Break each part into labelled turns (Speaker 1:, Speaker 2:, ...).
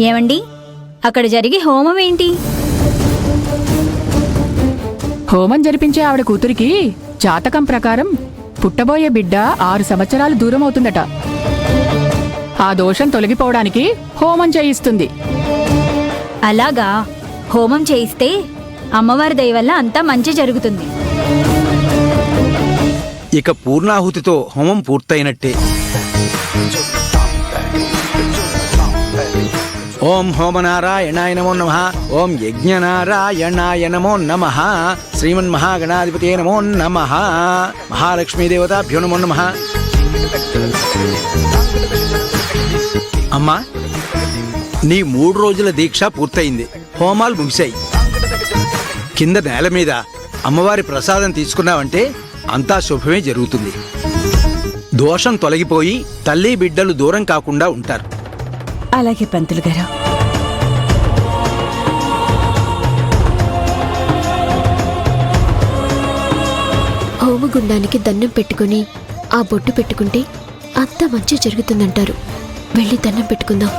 Speaker 1: ఏమండి, అక్కడ జరిగే హోమం ఏంటి?
Speaker 2: హోమం జరిపించే ఆవిడ కూతురికి జాతకం ప్రకారం పుట్టబోయే బిడ్డ 6 సంవత్సరాలు దూరం అవుతుందట. ఆ దోషం తొలగిపోవడానికి హోమం చేయిస్తుంది.
Speaker 1: అలాగా? హోమం చేయిస్తే అమ్మవారి దయ వల్ల అంతా మంచి జరుగుతుంది.
Speaker 3: ఇక పూర్ణాహుతితో హోమం పూర్తయినట్టే. ఓం హోమనారాయణాయ నమో నమః. ఓం యజ్ఞనారాయణాయ నమో నమః. శ్రీమన్మహాగణాధిపతయే నమో నమః. మహాలక్ష్మీదేవతాభ్యో నమో నమః. అమ్మా, నీ 3 రోజుల దీక్ష పూర్తయింది. హోమాలు ముగిశాయి. కింద నేల మీద అమ్మవారి ప్రసాదం తీసుకున్నావంటే అంతా శుభమే జరుగుతుంది. దోషం తొలగిపోయి తల్లి బిడ్డలు దూరం కాకుండా ఉంటారు.
Speaker 4: అలాగే పంతులు గారు.
Speaker 5: హోమగుండానికి దండం పెట్టుకుని ఆ బొట్టు పెట్టుకుంటే అంతా మంచి జరుగుతుందంటారు. వెళ్ళి దండం పెట్టుకుందాం.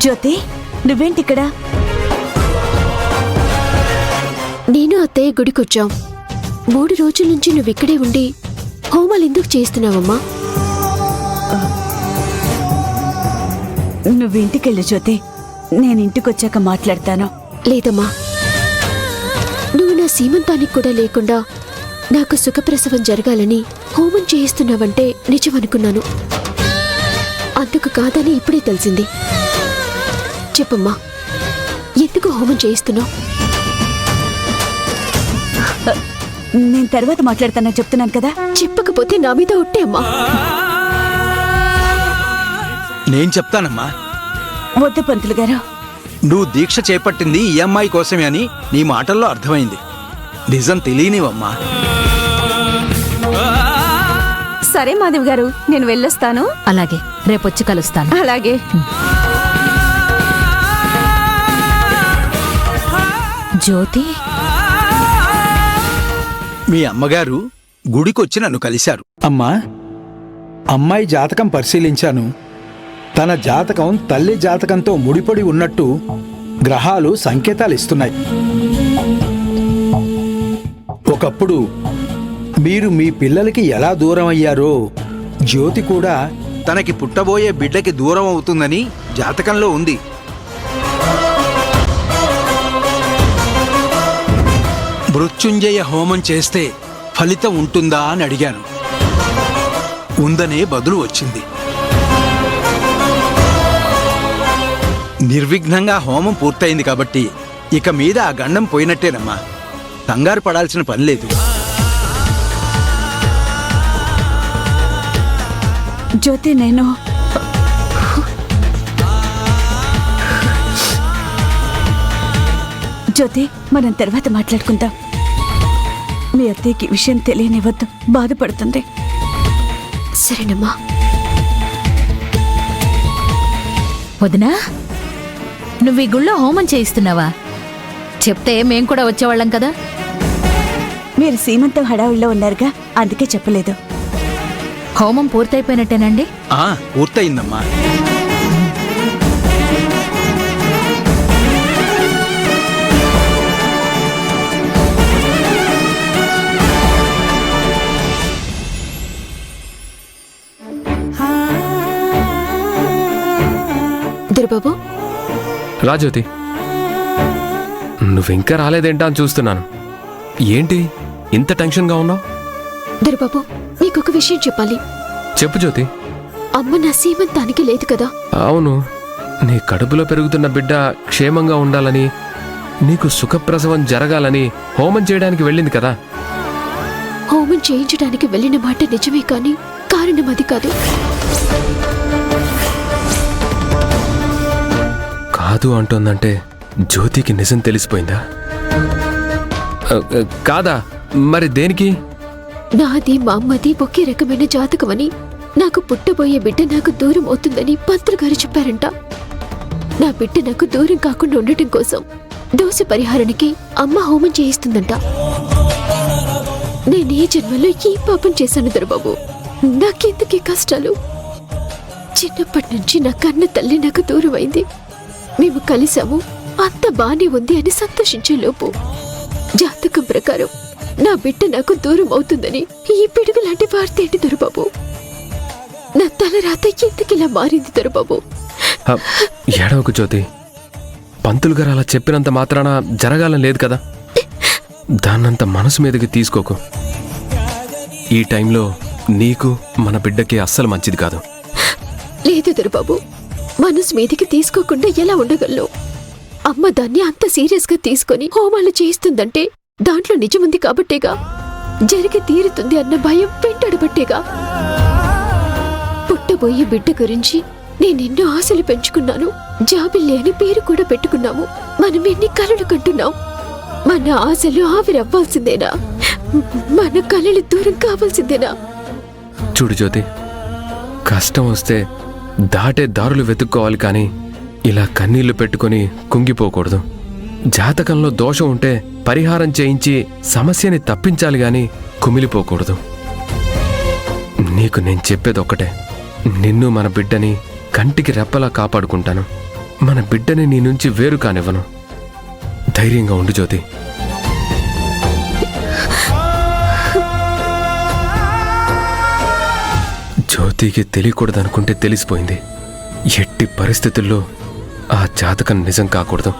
Speaker 4: జ్యోతి, నువ్వేంటిక్కడ?
Speaker 5: నేను అత్తయ్య గుడికొచ్చాం. 3 రోజుల నుంచి నువ్విక్కడే ఉండి హోమాలు ఎందుకు చేస్తున్నావమ్మా?
Speaker 4: నువ్వింటికెళ్ళు జ్యోతి, నేను ఇంటికొచ్చాక మాట్లాడతాను.
Speaker 5: లేదమ్మా, నువ్వు నా సీమంతానికి కూడా లేకుండా నాకు సుఖప్రసవం జరగాలని హోమం చేయిస్తున్నావంటే నిజమనుకున్నాను. అందుకు కాదని ఇప్పుడే తెలిసింది. చెప్పమ్మా, ఎందుకు హోమం చేయిస్తున్నావు?
Speaker 4: నేను తర్వాత మాట్లాడతానని చెప్తున్నాను కదా.
Speaker 5: చెప్పకపోతే నా మీద ఒట్టే అమ్మా.
Speaker 3: నేను చెప్తానమ్మా.
Speaker 4: వద్దు పంతులు గారు.
Speaker 3: నువ్వు దీక్ష చేపట్టింది ఈ అమ్మాయి కోసమే అని నీ మాటల్లో అర్థమైంది. నిజం తెలియనివమ్మా.
Speaker 6: సరే మాధవ్ గారు, నేను వెళ్ళొస్తాను.
Speaker 1: అలాగే, రేపొచ్చి కలుస్తాను.
Speaker 6: అలాగే.
Speaker 1: జ్యోతి,
Speaker 3: మీ అమ్మగారు గుడికొచ్చి నన్ను కలిశారు. అమ్మా, అమ్మాయి జాతకం పరిశీలించాను. తన జాతకం తల్లి జాతకంతో ముడిపడి ఉన్నట్టు గ్రహాలు సంకేతాలు ఇస్తున్నాయి. ఒకప్పుడు మీరు మీ పిల్లలకి ఎలా దూరం అయ్యారో జ్యోతి కూడా తనకి పుట్టబోయే బిడ్డకి దూరం అవుతుందని జాతకంలో ఉంది. మృత్యుంజయ హోమం చేస్తే ఫలితం ఉంటుందా అని అడిగాను. ఉందనే బదులు వచ్చింది. నిర్విఘ్నంగా హోమం పూర్తయింది కాబట్టి ఇక మీద ఆ గండం పోయినట్టేనమ్మా. కంగారు పడాల్సిన పని లేదు.
Speaker 4: జ్యోతి, నేను జ్యోతి, మనం తర్వాత మాట్లాడుకుందాం. మీ అత్తయ్యకి విషయం తెలియనివద్దు, బాధపడుతుంది.
Speaker 5: సరేనమ్మా.
Speaker 7: వదినా నువ్వు ఈ గుళ్ళో హోమం చేయిస్తున్నావా? చెప్తే మేం కూడా వచ్చేవాళ్ళం కదా.
Speaker 4: మీరు సీమంతం హడావుల్లో ఉన్నారుగా, అందుకే చెప్పలేదు.
Speaker 7: హోమం పూర్తయిపోయినట్టేనండి?
Speaker 3: పూర్తయిందమ్మా.
Speaker 5: దొరబాబు,
Speaker 8: రాజ్యోతి, నువ్వింకా రాలేదేంటా అని చూస్తున్నాను. ఏంటి ఇంత టెన్షన్గా ఉన్నావు?
Speaker 5: దొరబాబు, నీకొక విషయం చెప్పాలి.
Speaker 8: చెప్పు జ్యోతి.
Speaker 5: అమ్మ నా సీమంతానికి లేదు కదా.
Speaker 8: అవును, నీ కడుపులో పెరుగుతున్న బిడ్డ క్షేమంగా ఉండాలని, నీకు సుఖప్రసవం జరగాలని హోమం చేయడానికి వెళ్ళింది కదా.
Speaker 5: హోమం చేయించడానికి వెళ్ళిన మాట నిజమే, కానీ కారణం అది కాదు.
Speaker 8: కాదు అంటోందంటే జ్యోతికి నిజం తెలిసిపోయిందా? కాదా? మరి దేనికి?
Speaker 5: నాది మా అమ్మది ఒకే రకమైన జాతకమని, నాకు పుట్టబోయే బిడ్డ నాకు దూరం అవుతుందని పంతులు గారు చెప్పారంట. నా బిడ్డ నాకు దూరం కాకుండా ఉండటం కోసం దోష పరిహారానికి అమ్మ హోమం చేయిస్తుందంట. నేను ఈ జన్మలో ఈ పాపం చేశాను దొరబాబు. నాకెందుకీ కష్టాలు? చిన్నప్పటి నుంచి నా కన్న తల్లి నాకు దూరం అయింది. మేము కలిసాము, అంత బానే ఉంది అని సంతోషించే లోపు జాతకం ప్రకారం నా బిడ్డ నాకు దూరం అవుతుందని ఈ పిడుగు లాంటి వార్త ఏంటి దొరబాబు? నా తలరాత ఎందుకిలా మారింది దొరబాబు?
Speaker 8: ఏడవకు జ్యోతి. పంతులు గారు అలా చెప్పినంత మాత్రాన జరగాలని లేదు కదా. దాన్నంత మనసు మీదకి తీసుకోకు. ఈ టైంలో నీకు మన బిడ్డకి అస్సలు మంచిది కాదు.
Speaker 5: లేదు దొరబాబు, మనసు మీదకి తీసుకోకుండా ఎలా ఉండగలను? అమ్మ దాన్ని అంత సీరియస్ గా తీసుకొని హోమాలు చేయిస్తుందంటే దాంట్లో నిజముంది కాబట్టేగా. జరిగి తీరుతుంది అన్న భయం వెంటాడబట్టేగా. పుట్టబోయే బిడ్డ గురించి నేనెన్నో ఆశలు పెంచుకున్నాను. జాబిల్లి అని పేరు కూడా పెట్టుకున్నాము. మనం ఎన్ని కలలు కంటున్నాం. మన ఆశలు ఆవిరవ్వాల్సిందేనా? మన కలలు దూరం కావాల్సిందేనా?
Speaker 8: చూడు జ్యోతి, కష్టం వస్తే దాటే దారులు వెతుక్కోవాలి, కానీ ఇలా కన్నీళ్లు పెట్టుకుని కుంగిపోకూడదు. జాతకంలో దోషం ఉంటే పరిహారం చేయించి సమస్యని తప్పించాలి గాని కుమిలిపోకూడదు. నీకు నేను చెప్పేది ఒక్కటే, నిన్ను మన బిడ్డని కంటికి రెప్పలా కాపాడుకుంటాను. మన బిడ్డని నీ నుంచి వేరు కానివ్వను. ధైర్యంగా ఉండు జ్యోతి. జ్యోతికి తెలియకూడదనుకుంటే తెలిసిపోయింది. ఎట్టి పరిస్థితుల్లో ఆ జాతకం నిజం కాకూడదు.